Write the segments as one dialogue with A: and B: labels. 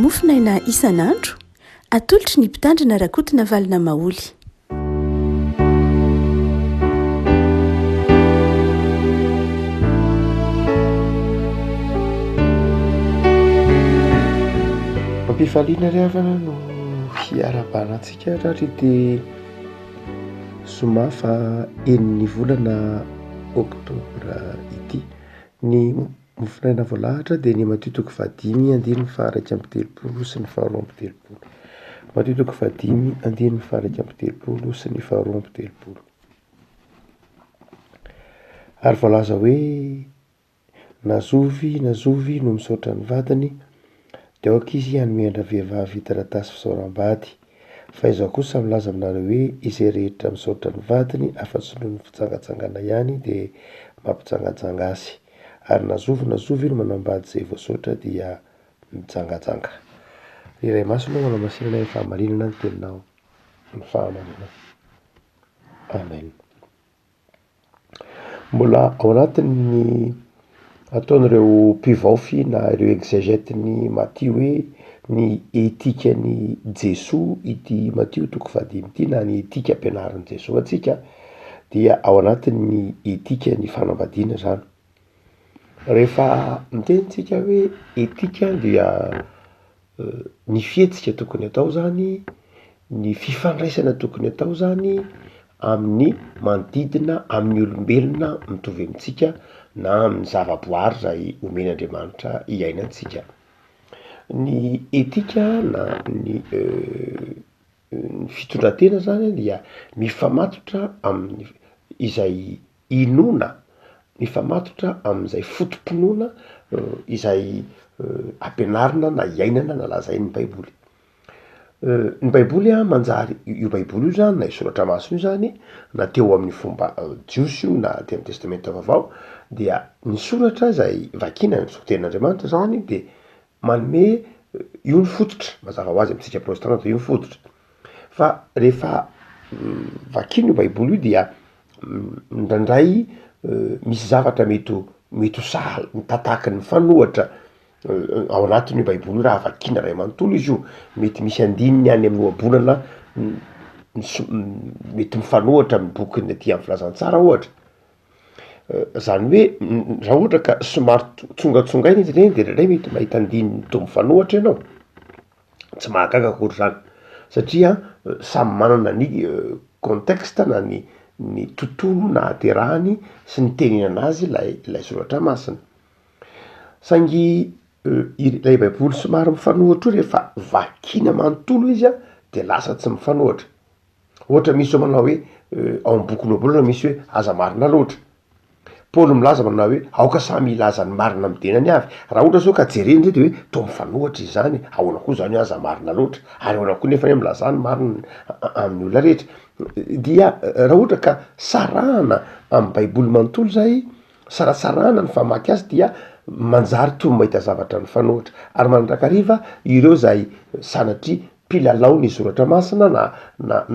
A: mofinaina isan'andro atolotry ny mpitandrina rakotina valina maoly.
B: Mampifaliana ry havana no fiarabanantsika rahatry dia somafa eniny volana oktobra ity. Ny mofinaina voalahatra dia ny matitoko 5:1 sy ny 2:10. Matitoko 5:1 sy ny 2:10. Ary voalaza hoe nazovy no misaotra ny vadiny, dia aoka izy hanomendra vehivavy taratasy fisaoram-bady. Fa izao kosa milaza aminareo hoe izay rehetra misaotra ny vadiny afa-tsy noho ny fitsangatsangana ihany dia mampitsangajanga azy. Ary nazovy no manambady izay voasaotra dia mijangajanga. Iray masina manao masinana ny fahamarinana ny teninao ny fahamarinana. Amen. Mbola ao anatin'ny ataon'ireo mpivaofy na ireo exégète ny Matthieu hoe ny etika ny Jesoa ity Matthieu 5 na ny etika ampianaran'i Jesoa antsika dia ao anatin'ny etika ny fanambadiana zany. Rehefa mitenitsika hoe etika dia ny fihetsika tokony atao zany, ny fifandraisana tokony atao zany amin'ny manodidina amin'ny olombelona mitovy amintsika na amin'ny zavaboary izay omen'Andriamanitra iainantsika. Ny etika na ny fitondratena zany dia mifamatotra amin'ny izay inona, mifamatotra amin'izay fotom-pinoana izay ampianarina na iainana na lazain'ny Baiboly. Ny Baiboly manjary io Baiboly io zany na isoratra masina io zany na teo amin'ny fomba jiosy io na teo amin'ny testamenta vaovao dia ny soratra izay vakiana ny tenin'Andriamanitra zany dia manome io ny fototra mazava ho azy amintsika protestanta io ny fototra. Fa rehefa vakiana io Baiboly io dia ndraindray misy zavatra mety ho sahala mitataky ny fanohatra ao anatin'io Baiboly raha vakiana ray manontolo izy io. Mety misy andininy any amin'ny ohabolana mety mifanohatra amin'ny boky aty amin'ny filazantsara ohatra. Zany hoe raha ohatra ka somary tsongatsongaina izy ireny dia indraindray mety mahita andininy toa mifanohatra ianao. Tsy mahagaga akory zany satria samy manana ny contexte na ny tontolo na haterahany sy ny teninana azy ilay soratra masina. Saingy ilay Baiboly somary mifanohatra rehefa vakiana manontolo izy dia lasa tsy mifanohatra. Ohatra misy zao manao hoe ao amin'ny boky nohabolana misy hoe aza marina loatra. Paoly milaza manao hoe aoka samy ilaza ny marina midenany avy. Raha ohatra zao ka jereny zay dia hoe toa mifanohatra izy zany. Ahoana koa zany aza marina loatra ary ahoana koa nefa milaza ny marina amin'ny olona rehetra. Dia raha ohatra ka sarahana amin'ny Baiboly manontolo zay, sarasarahana ny famaky azy dia manjary toa mahita zavatra ny fanohatra. Ary manandrakariva ireo zay sanatry mpilalao ny soratra masina na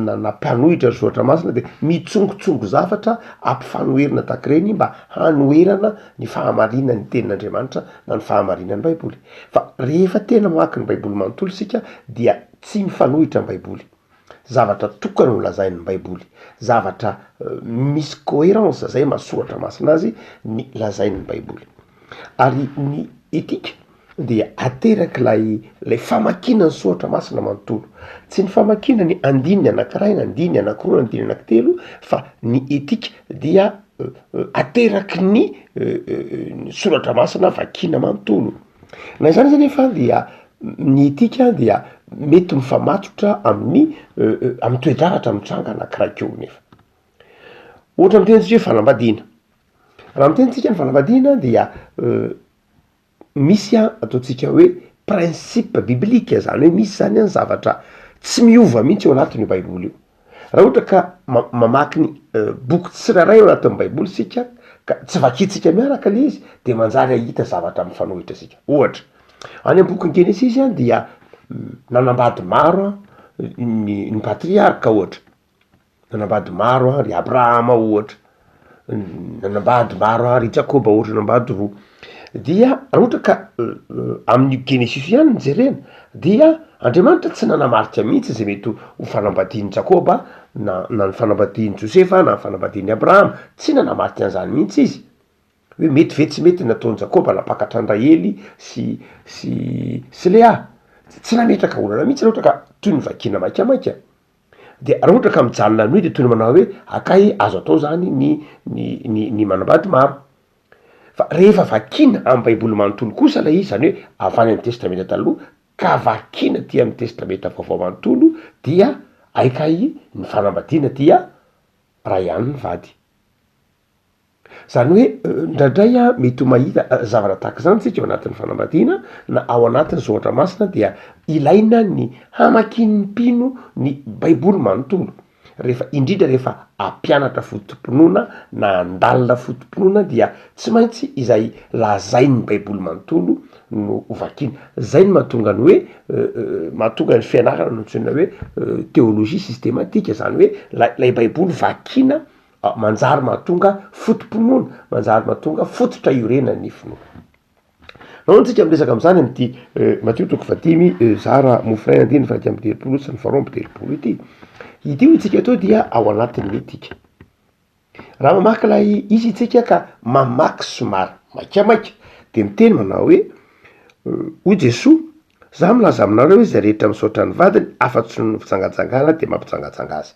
B: mpianohitra ny soratra masina dia mitsongotsongo zavatra ampifanoherina takireny mba hanoherana ny fahamarinana ny tenin'Andriamanitra na ny fahamarinana ny Baiboly. Fa rehefa tena mamaky ny Baiboly manontolo sika dia tsy mifanohitra ny Baiboly. Zavatra tokana ho lazain'ny Baiboly, zavatra misy cohérence zay masoratra masina azy ny lazain'ny Baiboly. Ary ny etika dia ateraky lay famakiana ny soratra masina manontolo. Tsy ny famakiana ny andininy anankiray, ny andininy anankiroa, ny andininy anankitelo, fa ny etika dia ateraky ny soratra masina vakiana manontolo. Na izany zany efa dia ny etika dia mety mifamatotra amin'ny toe-javatra mitranga anankiray keo nefa. Ohatra mitentsika hoe fanambadiana. Raha mitentsika ny fanambadiana dia misy ataontsika hoe principe biblika, zany hoe misy zany zavatra tsy miova mihitsy ao anatin'io Baiboly io. Raha ohatra ka mamaky ny boky tsirairay ao anatin'ny Baiboly sika ka tsy vakintsika miaraka le izy dia manjary ahita zavatra mifanohitra sika. Ohatra any amin'ny bokin'ny Genesis dia nanambady maro ny patriarka ohatra. Nanambady maro ry Abrahama ohatra. nambady maro ary Jakoba ohatra nambady roa dia raha ohatra ka amin'ny Genesis ihany nijerena dia Andriamanitra tsy nanamarika mihitsy zay mety ho fanambadian'i Jakoba na ny fanambadian'i Josefa na ny fanambadian'i Abrahama, tsy nanamarika an'izany mihitsy izy hoe mety ve tsy mety nataon'i Jakoba napakatra an Rahely sy Lea, tsy nametraka olana mihitsy raha ohatra ka toy ny vakina maikamaika. De raha ohatra ka mijanona anohy de toy ny manao hoe akay azo atao zany ny manambady maro. Fa rehefa vakina amin'ny baiboly manontolo kosa lay izy, zany hoe avy any amin'ny testamenta taloha ka vakina ty amin'ny testamenta vaovao manontolo dia aikay ny fanambadiana dia ray ihany ny vady. Zany hoe ndraindray mety ho mahita zavatra tahaka zany tsika ao anatin'ny fanambadiana na ao anatin'ny zoatra masina dia ilaina ny hamakian'ny mpino ny baiboly manontolo indrindra rehefa ampianatra fotom-pinoana na andalina fotom-pinoana dia tsy maintsy izay lazain'ny baiboly manontolo no vakina. Zay ny mahatonga ny hoe mahatonga ny fianarana no tsoina hoe théologie systématique, zany hoe lay baiboly vakina manjary mahatonga fotom-pinoana, manjary mahatonga fototra iorenan'ny finoana. Nahoana tsika miresaka am'izany am'ty Matthieu 5 zara mofrainy andiny faraky amby telopolo sy ny faharoa amby telopolo ity. Ity io itsika atao dia ao anatin'ny metika. Raha mamaky lay izy itsika ka mamaky somary maikamaika de miteny manao hoe hoy Jesoa, za milaza aminareo hoe zay rehetra misaotra ny vadiny afa-tsy ny fitsangatsangana de mampitsangatsanga azy.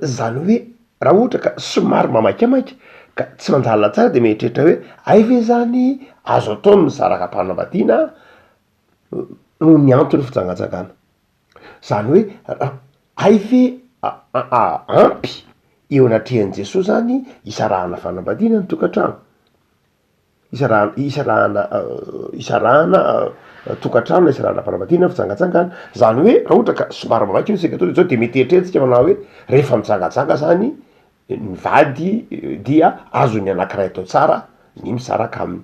B: Zany hoe raha ohatra ka somary mamaikamaika ka tsy manjalina tsara de mieritreritra hoe ay ve zany azo atao ny mizaraka mpanambadiana no ny antony fitsangatsangana. Zany hoe ay ve ampy eo anatrehan'i Jesosy zany isarahana fanambadiana ny tokantrano, isarahana tokantrano na isarahana fanambadiana fitsangatsangana. Zany hoe raha ohatra ka somary mamaky io sika atao zao de mety eritreretintsika manao hoe rehefa mitsangatsanga zany ny vady dia azo ny anankiray atao tsara ny misaraka aminy.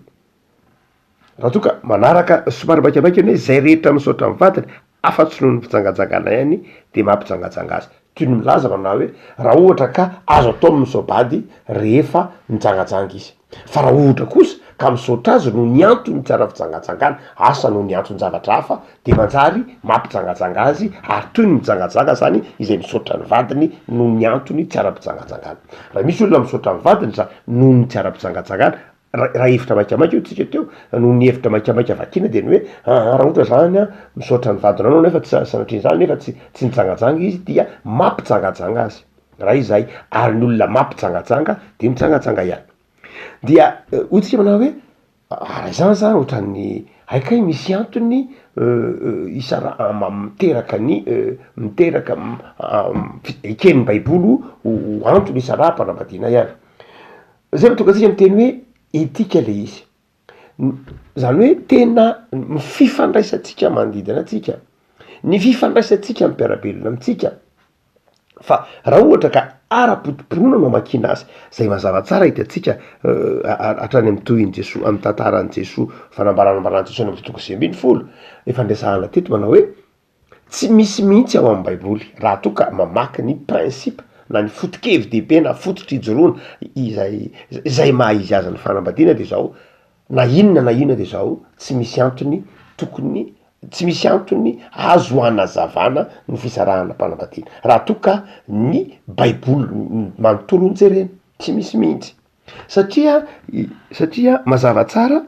B: Raha toa ka manaraka somary maikamaika hoe zay rehetra misaotra amin'ny vadiny afa-tsy noho ny fitsangatsangana ihany de mampitsangatsanga azy. Toy ny milaza manao hoe raha ohatra ka azo atao ny misaobady rehefa mitsangatsanga izy. Fa raha ohatra kosa ka misaotra azy no ny antony tsara fitsangatsangana, asa no ny antony zavatra hafa de manjary mampitsangatsanga azy ary toy ny mitsangatsanga zany izay misaotra ny vadiny no ny antony tsara mpitsangatsangana. Raha misy olona misaotra ny vadiny za no ny tsara mpitsangatsangana, raha hevitra maikamaika io tsika teo no ny hevitra maikamaika vakina de ny hoe raha ohatra zany misaotra ny vadina anao nefa tsy sanatrian'izany nefa tsy mitsangatsanga izy dia mampitsangatsanga azy. Raha izay ary ny olona mampitsangatsanga de mitsangatsanga ihany. Dia hoy tsika manao hoe raha izany zany ohatran'ny aikay misy antony miteraka eken'ny baiboly ho antony isaraha-mpanambadiana ihany. Zay mahatonga tsika miteny hoe etika le izy. Zany hoe tena fifandraisantsika manodidina antsika, ny fifandraisantsika mipiarabelona amintsika. Fa raha ohatra ka ara-potom-pinoana no amakiana azy, zay mazava tsara hitantsika hatrany amin'ny tohin'i Jesoa, amin'ny tantaran'i Jesoa, fanambaranambaran'i Jesoa amin'ny toko 20 efa andresahana teto manao hoe tsy misy mihitsy ao amin'ny baiboly raha toa ka mamaky ny prinsipa na ny foto-kevin-dehibe na fototra ijoroana izay maha izy azy ny fanambadiana de zao na inona de zao tsy misy antony tokony tsy misy antony azo hanazavana ny fisarahana mpanambadiana raha toa ka ny baiboly manontolo njerena, tsy misy mihitsy satria mazava tsara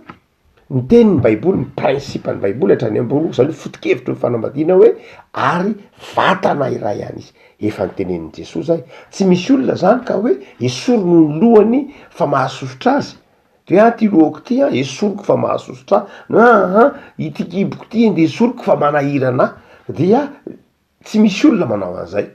B: ny tenin'ny baiboly, ny prinsipa ny baiboly hatrany ambony zany foto-kevitry ny fanambadiana hoe ary vatana iray ihany izy. Efa nytenenin'i Jesosy zay, tsy misy olona zany ka hoe esorino ny lohany fa mahasosotra azy de ty lohako ty esoriko fa mahasosotra ity kiboko ty de esoriko fa manahirana dia tsy misy olona manao an'izay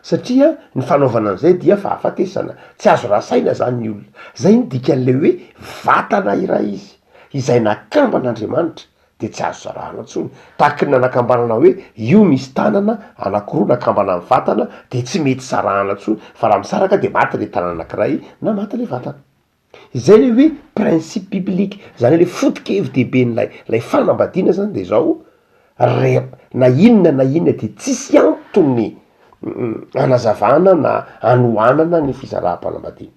B: satria ny fanaovana an'izay dia fahafatesana, tsy azo rasaina zany ny olona. Zay ny dikan'le hoe vatana iray izy izay nakamban'Andriamanitra de tsy azo zarahana intsony. Tahaky ny nanakambanana hoe io misy tanana anankiroa nakambana amin'ny vatana de tsy mety zarahana intsony, fa raha misaraka de maty le tanana anankiray na maty le vatana. Izay le hoe principe biblique, zany le foto-kevin-dehibe lay fanambadiana zany de zao na inona de tsisy antony hanazavana na hanohanana ny fisaraha-mpanambadiana.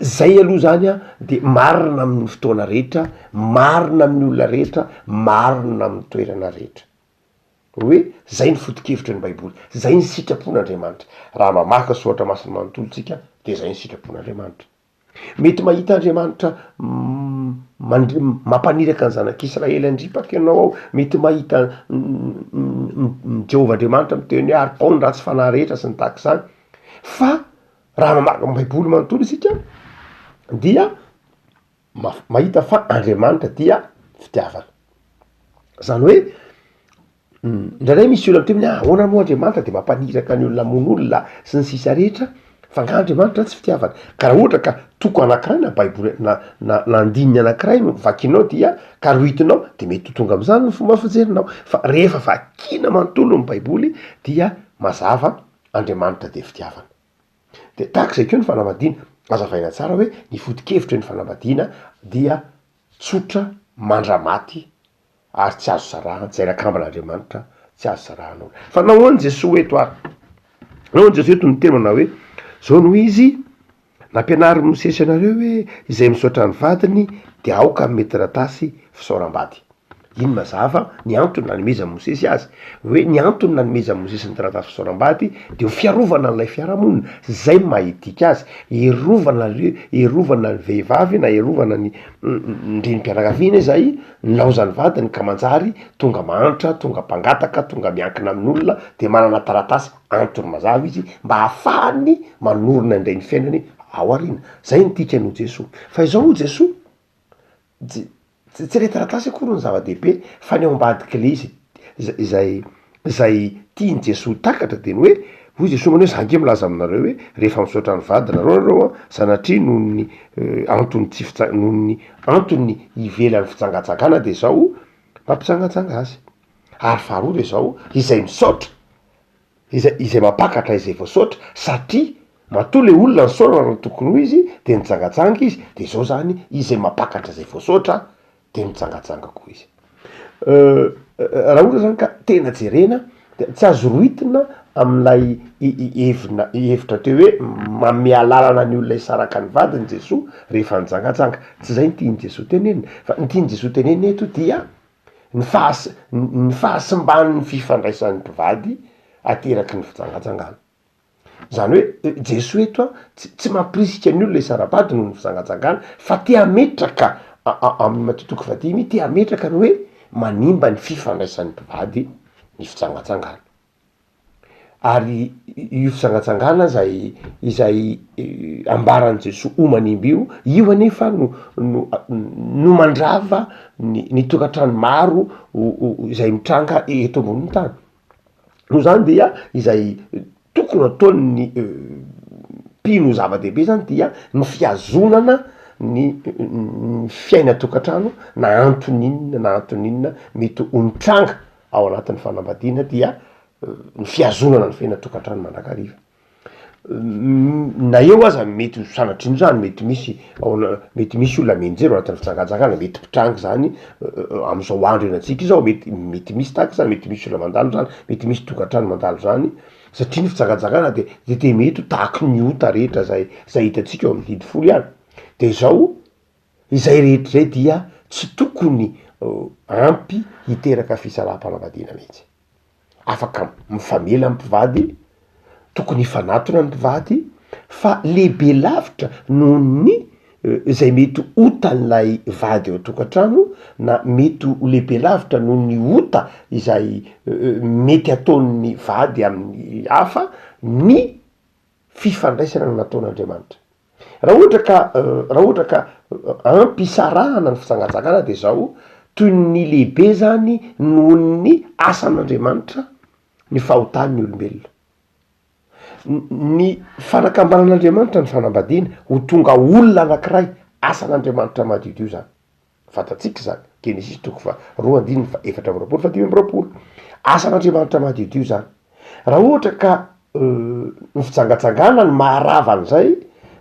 B: zay aloha zany a de marina amin'ny fotoana rehetra, marina amin'ny olona rehetra, marina amin'ny toerana rehetra. Hoe zay ny foto-kevitry ny baiboly, zay ny sitrapon'Andriamanitra. Raha mamaka soatra masiny manontolo-tsika de zay ny sitrapon'Andriamanitra. Mety mahita Andriamanitra mampaniraka ny zanak'Israely andripaka ianao ao, mety mahita Jehovah Andriamanitra miteny hoe ary taony raha tsy fanahy rehetra sy ny tahak'izany. Fa raha mamaka ny baiboly manontolo isika dia mahita fa Andriamanitra dia fitiavana. Zany hoe indraindray misy olona miteny ahoana moa Andriamanitra de mampaniraka ny olona mon'olona sy ny sisa rehetra, fa nga Andriamanitra tsy fitiavana. Ka raha ohatra ka toko anankiray na baiboly na andininy anankiray no vakinao dia ka rohitinao de mety ho tonga am'izany ny fomba fijerinao. Fa rehefa vakina manontolo ny baiboly dia mazava Andriamanitra de fitiavana. De tahak'izay koa ny fanambadiana, azavaina tsara hoe ny foto-kevitry ny fanambadiana dia tsotra mandramaty ary tsy azo sarahana, zay rakamban'Andriamanitra tsy azo sarahanao. Fa nahoany Jesosy eto ary, nahoany Jesosy eto miteny manao hoe zao no izy nampianary Mosesy anareo hoe izay misaotra ny vadiny de aoka mety ratasy fisaoram-bady. Iny mazava ny antony nanomezan'i Mosesy azy, hoe ny antony nanomezan'i Mosesy ny taratasy fisaoram-bady de ho fiarovana an'ilay fiarahamonina. Zay mahidika azy, erovana ny vehivavy na erovana ny renim-pianakaviana zay nilaozany vadiny ka manjary tonga mahantra, tonga mpangataka, tonga miankina amin'olona de manana taratasy antony mazava izy mba hahafahany manorina indray ny fiainany ao aoriana. Zay ny tiakany ho Jesosy. Fa izao ho Jesosy tsy le taratasy akory ny zava-dehibe fa ny ao ambadiky le izy izay tiany Jesosy takatra de ny hoe hoy Jesosy manao hoe za nge milaza aminareo hoe rehefa misaotra ny vady nareo sanatria noho ny antony noho ny antony ivelan'ny fitsangatsangana de zao mampitsangatsanga azy. Ary faharoa de zao izay misaotra izay mampakatra izay voasaotra satria matoa le olona ny saorana no tokony ho izy de mitsangatsanga izy de zao zany izay mampakatra izay voasaotra de mitsangatsanga koa izy. Raha ohatra zany ka tena jerena de tsy azo rohitina amin'ilay hevitra teo hoe manome lalana ny olona hisaraka ny vadiny Jesosy rehefa nitsangatsanga. Tsy zay ny tiany Jesosy tenenina, fa ny tiany Jesosy tenenina eto dia ny fahasimban'ny fifandraisan'ny mpivady ateraky ny fitsangatsangana. Zany hoe Jesosy eto tsy mampirisika ny olona hisara-bady noho ny fitsangatsangana, fa te hametraka amin'ny Mateo 5 te hametraka ny hoe manimba ny fifandraisan'ny mpivady ny fitsangatsangana. Ary io fitsangatsangana izay ambaran'i Jesosy ho manimba io anefa no mandrava ny tokantrano maro izay mitranga eto ambonin'ny tany. No zany dia izay tokony ataon'ny mpino zava-dehibe zany dia ny fiazonana ny fiaina tokantrano na antoninona mety ho mitranga ao anatin'ny fanambadiana dia ny fiazonana ny fiaina tokantrano mandrakariva. Na eo aza mety sanatrino zany mety misy olona menjero anatin'ny fitsangatsangana, mety mpitrangy zany am'izao andro enatsika izao, mety misy tahaka zany, mety misy olona mandalo zany, mety misy tokantrano mandalo zany satria ny fitsangatsangana de mety ho tahaky ny ota rehetra zay hitatsika eo amin'ny didy folo ihany. De zao izay rehetra zay dia tsy tokony ampy hiteraka fisaraha-panambadiana mihitsy. Afaka mifamela ny mpivady, tokony hifanatona ny mpivady, fa lehibe lavitra noho ny zay mety otan'ilay vady eo tokantrano na mety ho lehibe lavitra noho ny ota izay mety ataon'ny vady amin'ny hafa ny fifandraisana no nataon'Andriamanitra. Raha ohatra ka ampisarahana ny fitsangatsangana de zao toy ny lehibe zany noho ny asan'Andriamanitra ny fahotany ny olombelona. Ny fanakambanan'Andriamanitra ny fanambadiana ho tonga olona anankiray, asan'Andriamanitra madiodio zany. Fatatsika zany, Genesis 2:4-5 asan'Andriamanitra madiodio zany. Raha ohatra ka ny fitsangatsangana ny maharavan'izay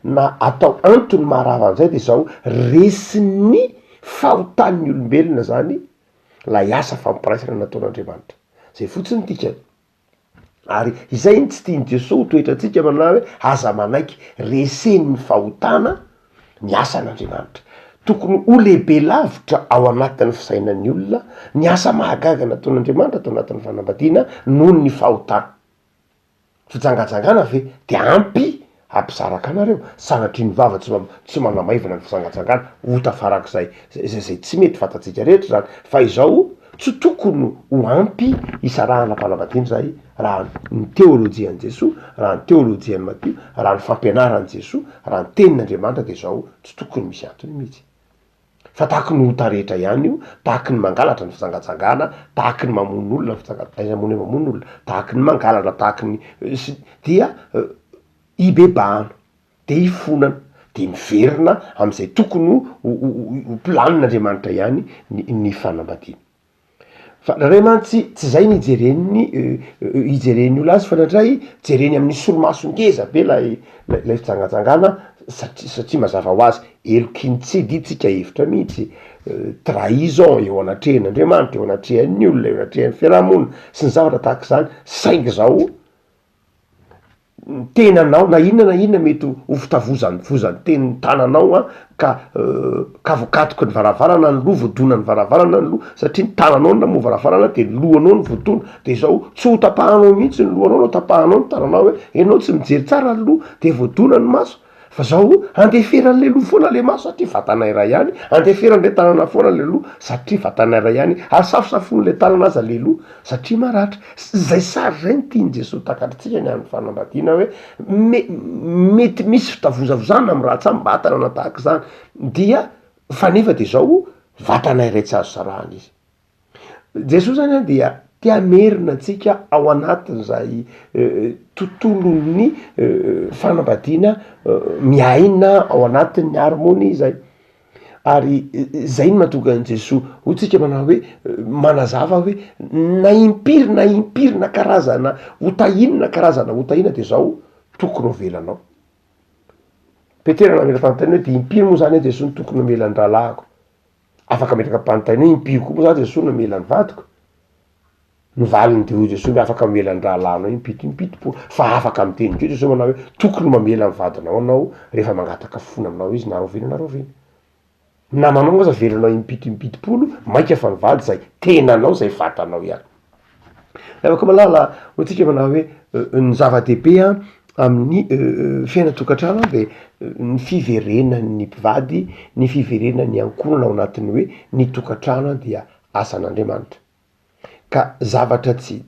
B: na atao antony maharavan'izay de zao resin'ny fahotan'ny olombelona zany lay asa fampiraisana nataon'Andriamanitra. Zay fotsiny tika. ary izay ny tsy tiany jesosy ho toetratsika manao hoe aza manaiky reseny ny fahotana ny asan'andriamanitra. Tokony ho lehibe lavitra ao anatin'ny fisainan'ny olona ny asa mahagaga nataon'andriamanitra atao anatin'ny fanambadiana noho ny fahotana. Fijangajangana ve de ampy ampisaraka anareo sanatria ny vava tsy manamaivana ny fisangatsangana ho tafarak'izay zay tsy mety fatatsika rehetra zany fa izao tsy tokony ho ampy isarahana fanambadiana zay raha ny teolojian' Jesosy, raha ny teolojian'ny Matteo, raha ny fampianaran' Jesosy, raha ny tenin'Andriamanitra de zao tsy tokony misy antony mihitsy. Fa tahaky ny ota rehetra ihany io, tahaky ny mangalatra ny fisangatsangana, tahaky ny mamono olona mamono olona, tahaky ny mangalatra, tahaky ny dia ibebahana de ifonana de miverina am'izay tokony ho planin'Andriamanitra ihany ny fanambadiana. Fa ray mantsy tsy zay ny ijereny olona azy fa nandray jereny amin'ny solomaso ngeza be lay fisangatsangana satria mazava ho azy elokintsedy tsika hevitra mihitsy trahison eo anatrehan'Andriamanitra, eo anatrehan'ny olona, eo anatrehan'ny fiarahamonina sy ny zavatra tahaka izany. Saingy zao tenanao na inona mety ho fitavozany tenin'ny tananao ka voakatoky ny varavarana ny loha voadona ny varavarana ny loha satria ny tananao na moa varavarana de ny lohanao ny voadona de zao tsy ho tapahanao mihitsy ny lohanao no tapahanao ny tananao hoe enao tsy mijery tsara ny loha de voadona ny maso. Fa zao andeferan'le loha foana le maso satria vatana iray ihany, andeferan'le tanana foana le loha satria vatana iray ihany, ary safosafon'le tanana aza le loha satria maratra. Zay sary zay ny tiany Jesosy takatritsika ny amin'ny fanambadiana hoe mety misy fitavozavozana amin'ny raha tsambatana na tahaka izany dia fa nefa de zao vatana iray tsy azo sarahana izy. Jesosy zany dia tia merina antsika ao anatin'izay tontolon'ny fanambadiana miaina ao anatin'ny harmonie zay. Ary zay ny mahatonga an' Jesosy ho tsika manao hoe manazava hoe na impirina karazana hotahinina de zao tokony ho velanao. Petera namela mpanontany hoe de impiry moa zany Jesosy ny tokony homelan'ny rahalahiko. Afaka metraka mpanontany hoe impiry koa moa zany Jesosy nomelan'ny vadiko. Nivaliny de hoy Jesosy afaka mamelan'ny rahalanao impito fa afaka miteny keo Jesosy manao hoe tokony mamela ny vadinao anao rehefa mangataka fona aminao izy na roviny. Namanao moa za velanao impito maika fa ny vady zay tenanao zay vatanao ihany. Afaka malala hotsika manao hoe ny zava-dehibe amin'ny fiainatokantrano de ny fiverenan'ny mpivady, ny fiverenan'ny ankonana ao anatin'ny hoe ny tokantrano dia asan'Andriamanitra. Ka zavatra tsy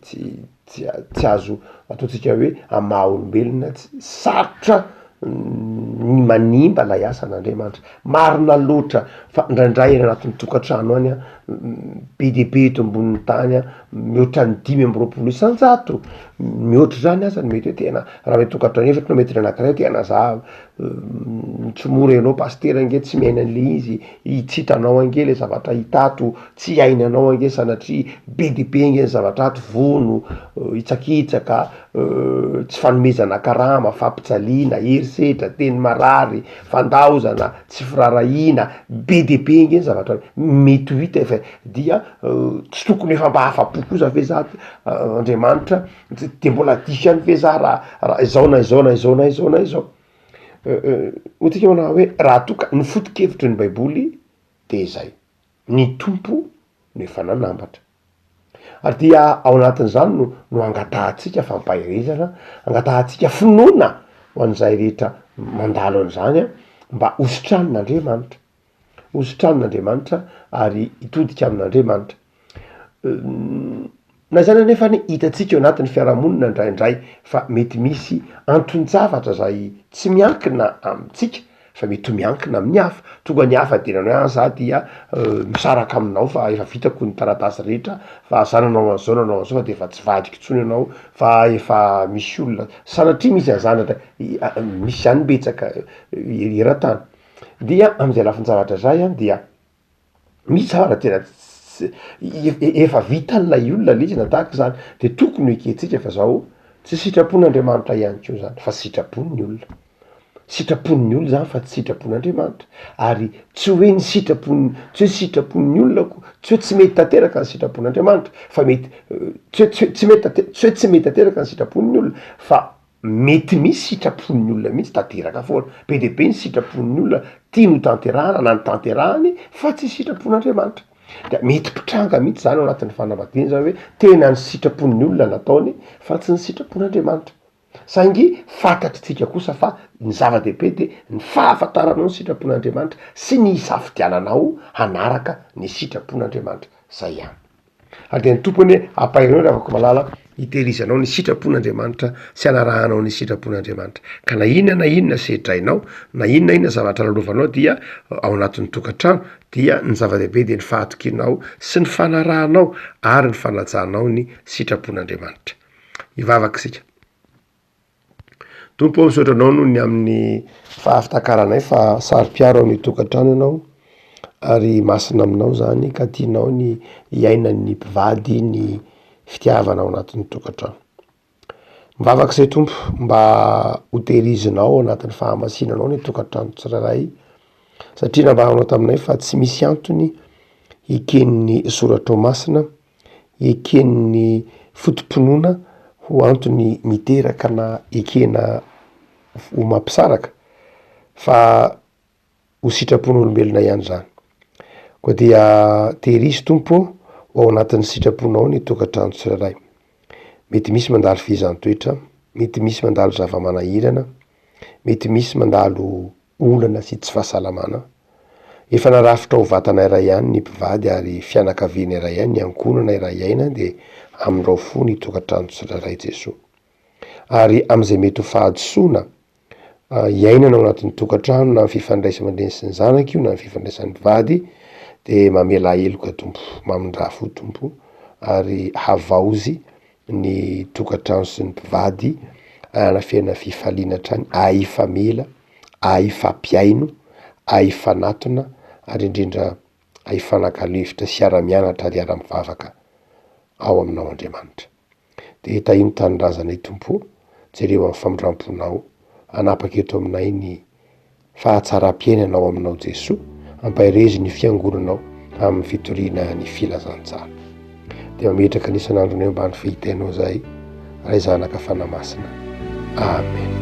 B: azo ataotsika hoe amaha olombelona tsy sarotra ny manimba lay asan'Andriamanitra. Marina loatra fa ndraindray anatin'ny tokantrano any be de be eto ambonin'ny tany mihoatra ny 5 isan-jato mihoatra zany aza ny mety hoe tena raha mety tokantrano efatra no mety anankiray tena za mitsomora ianao pastera ange tsy miaina an'le izy hitsitanao ange le zavatra hitato tsy ainanao ange sanatria be de be ange ny zavatra ato vono hitsakitsaka tsy fanomezana karama fampitsaliana herisetra teny marary fandaozana tsy firarahina be de be ange ny zavatra mety ho hita efa dia tsy tokony efa mba afa-po kosa ve za Andriamanitra de mbola diso ihany ve za raha izao ohatsika manao hoe raha toka ny foto-kevitry ny baiboly de zay ny tompo no efa nanambatra. Ary dia ao anatin'izany no angatahantsika fampahirezana, angatahantsika finoana ho an'izay rehetra mandalo an'izany mba hosotran'Andriamanitra ary hitodika amin'Andriamanitra. Na zany anefa hitatsika eo anatin'ny fiarahamonina indraindray fa mety misy anton-javatra zay tsy miankina amintsika fa mety ho miankina amin'ny hafa. Tonga ny hafa de nanao za dia misaraka aminao fa efa vitako ny taratasy rehetra fa za nanao an'izao fa de efa tsy vadiko intsony ianao fa efa misy olona sanatria misy azanatra misy zany betsaka eran-tany. Dia am'izay lafin-javatra zay dia misy zavatra tena efa vitan'ilay olona le izy na tahaka zany de tokony ho ekentsika fa zao tsy sitrapon'Andriamanitra ihany koa zany fa sitrapon'ny olona. sitrapon'ny olona zany fa tsy sitrapon'Andriamanitra, ary tsy hoe ny tsy hoe sitrapon'ny olona ko tsy hoe tsy mety tanteraka ny sitrapon'Andriamanitra fa mety tsy hoe tsy mety tanteraka ny sitrapon'ny olona fa mety misy sitrapon'ny olona mihitsy tanteraka foana, be de be ny sitrapon'ny olona tia no tanterahana na ny tanterahany fa tsy sitrapon'Andriamanitra. Da mety mpitranga mihitsy zany ao anatin'ny fanambadiana zany hoe tena ny sitrapon'ny olona nataony fa tsy ny sitrapon'Andriamanitra. Saingy fantatritsika kosa fa ny zava-dehibe de ny fahafantaranao ny sitrapon'Andriamanitra sy ny isafidiananao hanaraka ny sitrapon'Andriamanitra zay ihany. Ary de ny tompony ampahirinao raha afaka malala hitehirizanao ny sitrapon'Andriamanitra sy hanarahanao ny sitrapon'Andriamanitra. Ka na inona sedrainao, na inona zavatra lalovanao dia ao anatin'ny tokantrano dia ny zava-dehibe de ny fahatokinao sy ny fanarahanao ary ny fanajanao ny sitrapon'Andriamanitra. Ivavaka sika. Tompo ao misaotra anao noho ny amin'ny fahafitakaranay fa sary-piaro amin'ny tokantrano ianao ary masina aminao zany ka tianao ny iainan'ny mpivady ny fitiavana ao anatin'ny tokantrano. Mivavaka izay tompo mba hotehirizinao ao anatin'ny fahamasinanao ny tokantrano tsirairay satria nambaranao taminay fa tsy misy antony eken'ny soratra masina, eken'ny fotom-pinoana ho antony miteraka na ekena ho mampisaraka fa ho sitrapon'olombelona ihany zany. Koa dia tehirizy tompo ao anatin'ny sitraponao ny tokantrano tsirairay. Mety misy mandalo fihizan-toetra, mety misy mandalo zava-manahirana, mety misy mandalo olana sy tsy fahasalamana. Efa narafitra ho vatana iray ihany ny mpivady ary fianakaviana iray ihany ny ankonana iray iaina de amin'irao fo ny tokantrano tsirairay Jesoa. Ary am'izay mety ho fahadisoana iainana ao anatin'ny tokantrano na ny fifandraisana aman-dreny sy ny zanaka io na ny fifandraisan'ny mpivady de mamela heloka tompo, mamindra fo tompo ary havaozy ny tokantrano sy ny mpivady anafena fifaliana hatrany, ahifamela, ahifampiaino, ahifanatona ary indrindra ahifanankalevitra sy ara-mianatra ary ara-mivavaka ao aminao Andriamanitra. De tahino tanindrazanay tompo, jereo amin'ny famindramponao, anapaka eto aminay ny fahatsaram-piainanao aminao Jesoa, ampahirezy ny fiangonanao amin'ny fitoriana ny filazantsara. De mametraka n'isan'andronay ambany fehitainao zay, ray zanaka fanamasina. Amen.